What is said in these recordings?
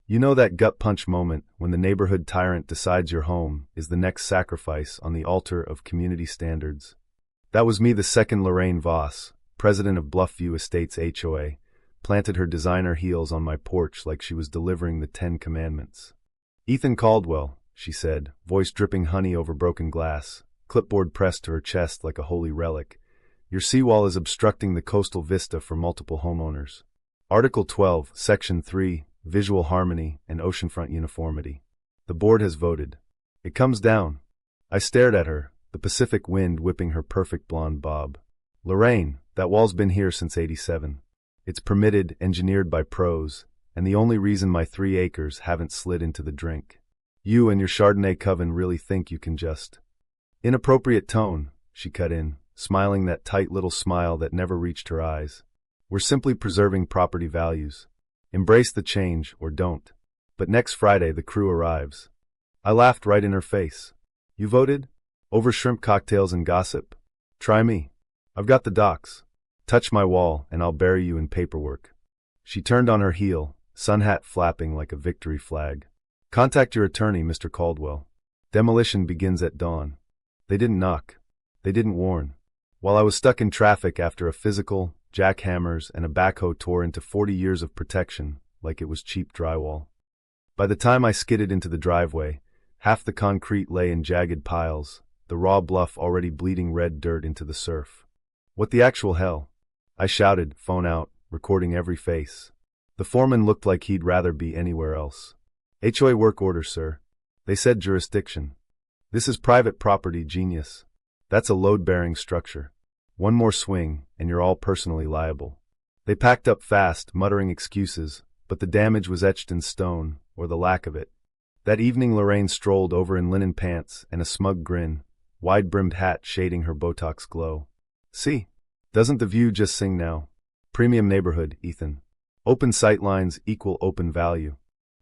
You know that gut punch moment when the neighborhood tyrant decides your home is the next sacrifice on the altar of community standards. That was me. The second Lorraine Voss, president of Bluffview Estates HOA, planted her designer heels on my porch like she was delivering the 10 Commandments. "Ethan Caldwell," she said, voice dripping honey over broken glass, clipboard pressed to her chest like a holy relic. "Your seawall is obstructing the coastal vista for multiple homeowners. Article 12, Section 3, Visual Harmony and Oceanfront Uniformity. The board has voted. It comes down." I stared at her, the Pacific wind whipping her perfect blonde bob. "Lorraine, that wall's been here since '87. It's permitted, engineered by pros, and the only reason my 3 acres haven't slid into the drink. You and your Chardonnay coven really think you can just—" "Inappropriate tone," she cut in, smiling that tight little smile that never reached her eyes. "We're simply preserving property values. Embrace the change or don't. But next Friday the crew arrives." I laughed right in her face. "You voted? Over shrimp cocktails and gossip? Try me. I've got the docs. Touch my wall and I'll bury you in paperwork." She turned on her heel, sun hat flapping like a victory flag. "Contact your attorney, Mr. Caldwell. Demolition begins at dawn." They didn't knock. They didn't warn. While I was stuck in traffic after a physical, jackhammers, and a backhoe tore into 40 years of protection, like it was cheap drywall. By the time I skidded into the driveway, half the concrete lay in jagged piles, the raw bluff already bleeding red dirt into the surf. "What the actual hell?" I shouted, phone out, recording every face. The foreman looked like he'd rather be anywhere else. "HOA work order, sir." They said jurisdiction. "This is private property, genius. That's a load-bearing structure. One more swing, and you're all personally liable." They packed up fast, muttering excuses, but the damage was etched in stone, or the lack of it. That evening Lorraine strolled over in linen pants and a smug grin, wide-brimmed hat shading her Botox glow. "See? Doesn't the view just sing now? Premium neighborhood, Ethan. Open sight lines equal open value."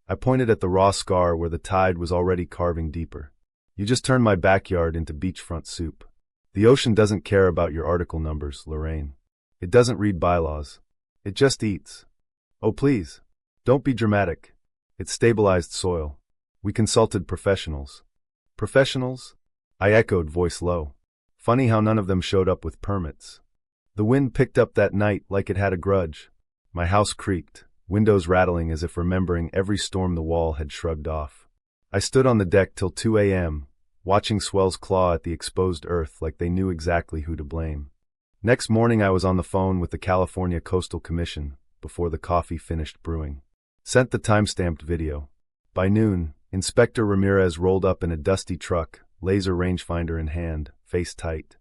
I pointed at the raw scar where the tide was already carving deeper. "You just turned my backyard into beachfront soup. The ocean doesn't care about your article numbers, Lorraine. It doesn't read bylaws. It just eats." "Oh please. Don't be dramatic. It's stabilized soil. We consulted professionals." "Professionals?" I echoed, voice low. "Funny how none of them showed up with permits." The wind picked up that night like it had a grudge. My house creaked, windows rattling as if remembering every storm the wall had shrugged off. I stood on the deck till 2 a.m., watching swells claw at the exposed earth like they knew exactly who to blame. Next morning I was on the phone with the California Coastal Commission before the coffee finished brewing. Sent the time-stamped video. By noon, Inspector Ramirez rolled up in a dusty truck, laser rangefinder in hand, face tight.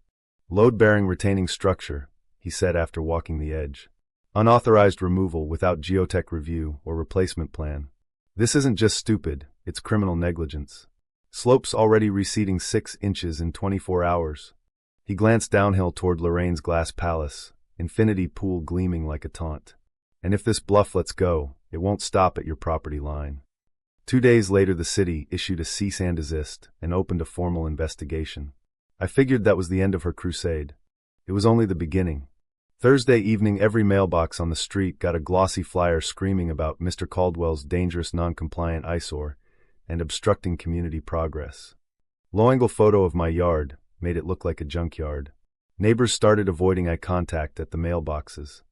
"Load-bearing retaining structure," he said after walking the edge. "Unauthorized removal without geotech review or replacement plan. This isn't just stupid, it's criminal negligence. Slopes already receding 6 inches in 24 hours. He glanced downhill toward Lorraine's glass palace, infinity pool gleaming like a taunt. "And if this bluff lets go, it won't stop at your property line." 2 days later the city issued a cease and desist and opened a formal investigation. I figured that was the end of her crusade. It was only the beginning. Thursday evening every mailbox on the street got a glossy flyer screaming about Mr. Caldwell's dangerous non-compliant eyesore and obstructing community progress. Low-angle photo of my yard made it look like a junkyard. Neighbors started avoiding eye contact at the mailboxes.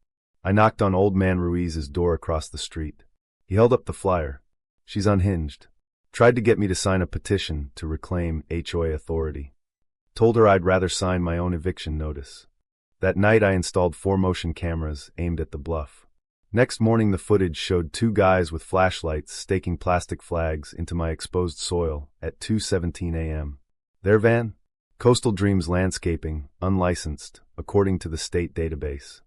I knocked on Old Man Ruiz's door across the street. He held up the flyer. "She's unhinged." Tried to get me to sign a petition to reclaim HOA authority. Told her I'd rather sign my own eviction notice. That night I installed 4 motion cameras aimed at the bluff. Next morning the footage showed 2 guys with flashlights staking plastic flags into my exposed soil at 2:17 a.m. Their van? Coastal Dreams Landscaping, unlicensed, according to the state database.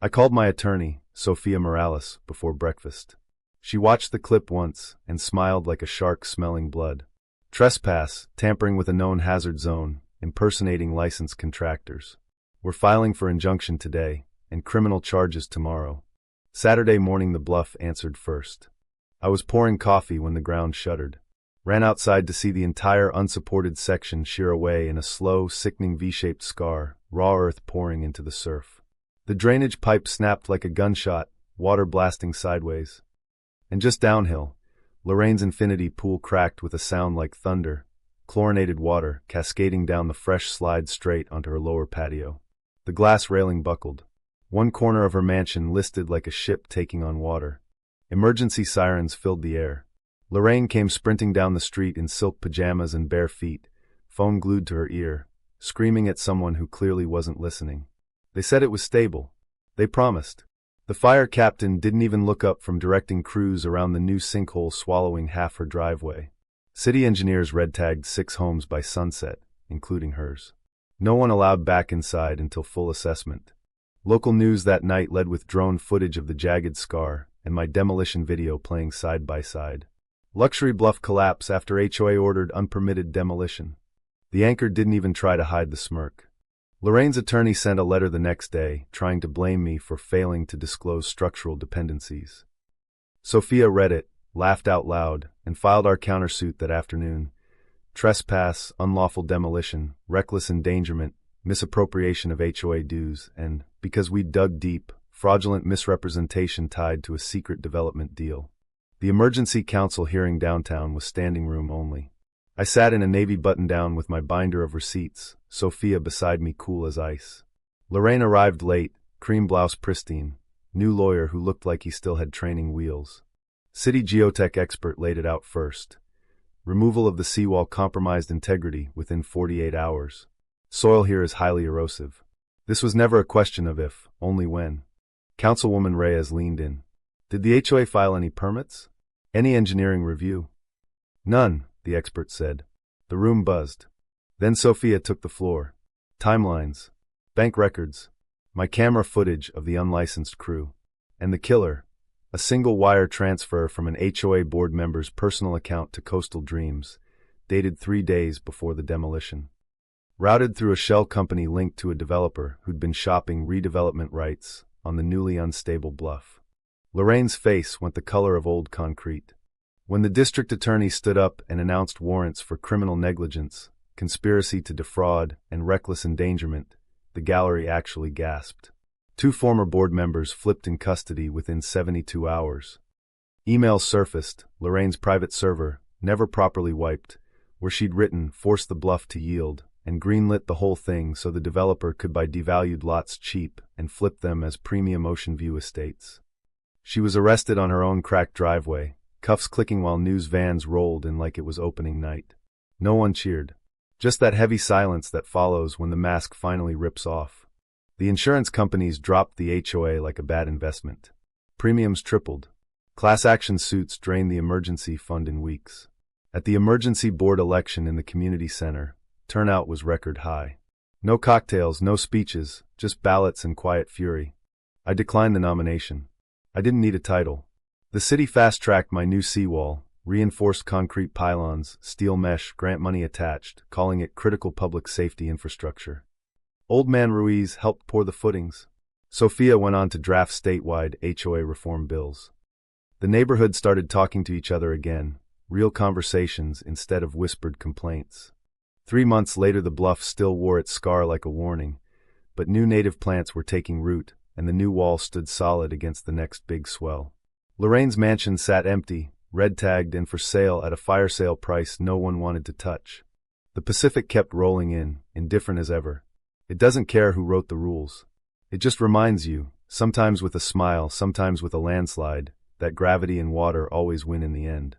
I called my attorney, Sophia Morales, before breakfast. She watched the clip once and smiled like a shark smelling blood. Trespass, tampering with a known hazard zone, impersonating licensed contractors. We're filing for injunction today, and criminal charges tomorrow. Saturday morning the bluff answered first. I was pouring coffee when the ground shuddered. Ran outside to see the entire unsupported section shear away in a slow, sickening V-shaped scar, raw earth pouring into the surf. The drainage pipe snapped like a gunshot, water blasting sideways. And just downhill, Lorraine's infinity pool cracked with a sound like thunder, chlorinated water cascading down the fresh slide straight onto her lower patio. The glass railing buckled. One corner of her mansion listed like a ship taking on water. Emergency sirens filled the air. Lorraine came sprinting down the street in silk pajamas and bare feet, phone glued to her ear, screaming at someone who clearly wasn't listening. They said it was stable. They promised. The fire captain didn't even look up from directing crews around the new sinkhole swallowing half her driveway. City engineers red-tagged 6 homes by sunset, including hers. No one allowed back inside until full assessment. Local news that night led with drone footage of the jagged scar and my demolition video playing side by side. Luxury bluff collapse after HOA ordered unpermitted demolition. The anchor didn't even try to hide the smirk. Lorraine's attorney sent a letter the next day, trying to blame me for failing to disclose structural dependencies. Sophia read it, laughed out loud, and filed our countersuit that afternoon. Trespass, unlawful demolition, reckless endangerment, misappropriation of HOA dues, and, because we dug deep, fraudulent misrepresentation tied to a secret development deal. The emergency council hearing downtown was standing room only. I sat in a navy button-down with my binder of receipts, Sophia beside me cool as ice. Lorraine arrived late, cream blouse pristine, new lawyer who looked like he still had training wheels. City geotech expert laid it out first. Removal of the seawall compromised integrity within 48 hours. Soil here is highly erosive. This was never a question of if, only when. Councilwoman Reyes leaned in. Did the HOA file any permits? Any engineering review? None, the expert said. The room buzzed. Then Sophia took the floor. Timelines, bank records, my camera footage of the unlicensed crew. And the killer, a single wire transfer from an HOA board member's personal account to Coastal Dreams, dated 3 days before the demolition. Routed through a shell company linked to a developer who'd been shopping redevelopment rights on the newly unstable bluff. Lorraine's face went the color of old concrete. When the district attorney stood up and announced warrants for criminal negligence, conspiracy to defraud, and reckless endangerment, the gallery actually gasped. 2 former board members flipped in custody within 72 hours. Emails surfaced, Lorraine's private server, never properly wiped, where she'd written, "Force the bluff to yield," and greenlit the whole thing so the developer could buy devalued lots cheap and flip them as premium ocean view estates. She was arrested on her own cracked driveway, cuffs clicking while news vans rolled in like it was opening night. No one cheered. Just that heavy silence that follows when the mask finally rips off. The insurance companies dropped the HOA like a bad investment. Premiums tripled. Class action suits drained the emergency fund in weeks. At the emergency board election in the community center, turnout was record high. No cocktails, no speeches, just ballots and quiet fury. I declined the nomination. I didn't need a title. The city fast-tracked my new seawall, reinforced concrete pylons, steel mesh, grant money attached, calling it critical public safety infrastructure. Old Man Ruiz helped pour the footings. Sophia went on to draft statewide HOA reform bills. The neighborhood started talking to each other again, real conversations instead of whispered complaints. 3 months later the bluff still wore its scar like a warning, but new native plants were taking root, and the new wall stood solid against the next big swell. Lorraine's mansion sat empty, red-tagged and for sale at a fire sale price no one wanted to touch. The Pacific kept rolling in, indifferent as ever. It doesn't care who wrote the rules. It just reminds you, sometimes with a smile, sometimes with a landslide, that gravity and water always win in the end.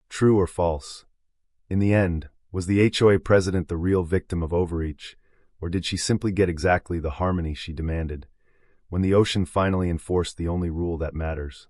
True or false? In the end, was the HOA president the real victim of overreach, or did she simply get exactly the harmony she demanded, when the ocean finally enforced the only rule that matters?